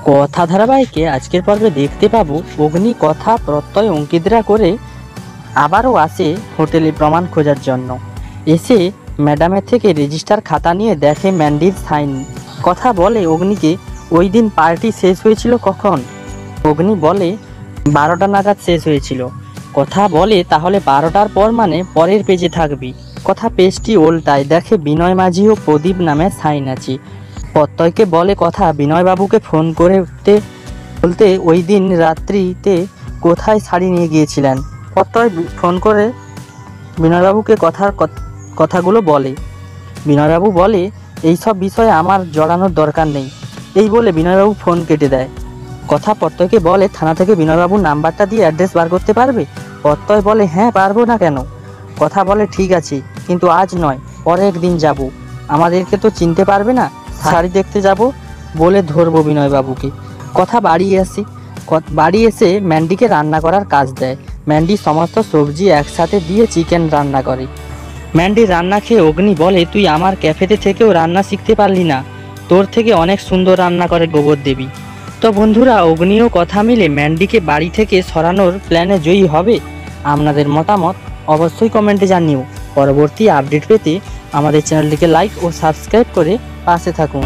কথা ধারাবাহিকে আজকের পর্বে দেখতে পাবো অগ্নি কথা প্রত্যয় অঙ্কিতরা করে আবারও আসে হোটেলে প্রমাণ খোঁজার জন্য। এসে ম্যাডামের থেকে রেজিস্টার খাতা নিয়ে দেখে ম্যান্ডির সাইন। কথা বলে অগ্নিকে ওই দিন পার্টি শেষ হয়েছিল কখন। অগ্নি বলে 12টা নাগাদ শেষ হয়েছিল। কথা বলে তাহলে 12টার পর মানে পরের পেজে থাকবি। কথা পেজটি ওল্টায় দেখে বিনয় মাঝি ও প্রদীপ নামে সাইন আছে। প্রত্যয়কে বলে কথা বিনয়বাবুকে ফোন করে বলতে ওই দিন রাত্রিতে কোথায় শাড়ি নিয়ে গিয়েছিলেন। প্রত্যয় ফোন করে বিনয়বাবুকে কথাগুলো বলে। বিনয়বাবু বলে এইসব বিষয়ে আমার জড়ানোর দরকার নেই। এই বলে বিনয়বাবু ফোন কেটে দেয়। কথা প্রত্যয়কে বলে থানা থেকে বিনয়বাবুর নাম্বারটা দিয়ে অ্যাড্রেস বার করতে পারবে। প্রত্যয় বলে হ্যাঁ পারবো না কেন। কথা বলে ঠিক আছে, কিন্তু আজ নয়, পরে একদিন যাব। আমাদেরকে তো চিনতে পারবে না, শাড়ি দেখতে যাব বলে ধরবো বিনয়বাবুকে। কথা বাড়ি এসে ম্যান্ডিকে রান্না করার কাজ দেয়। ম্যান্ডি সমস্ত সবজি একসাথে দিয়ে চিকেন রান্না করে। ম্যান্ডি রান্না খেয়ে অগ্নি বলে তুই আমার ক্যাফেতে থেকেও রান্না শিখতে পারলি না, তোর থেকে অনেক সুন্দর রান্না করে গোবর দেবী। তো বন্ধুরা, অগ্নিও কথা মিলে ম্যান্ডিকে বাড়ি থেকে সরানোর প্ল্যানে জয়ী হবে। আপনাদের মতামত অবশ্যই কমেন্টে জানিও। পরবর্তী আপডেট পেতে আমাদের চ্যানেলটিকে লাইক ও সাবস্ক্রাইব করে পাশে থাকুন।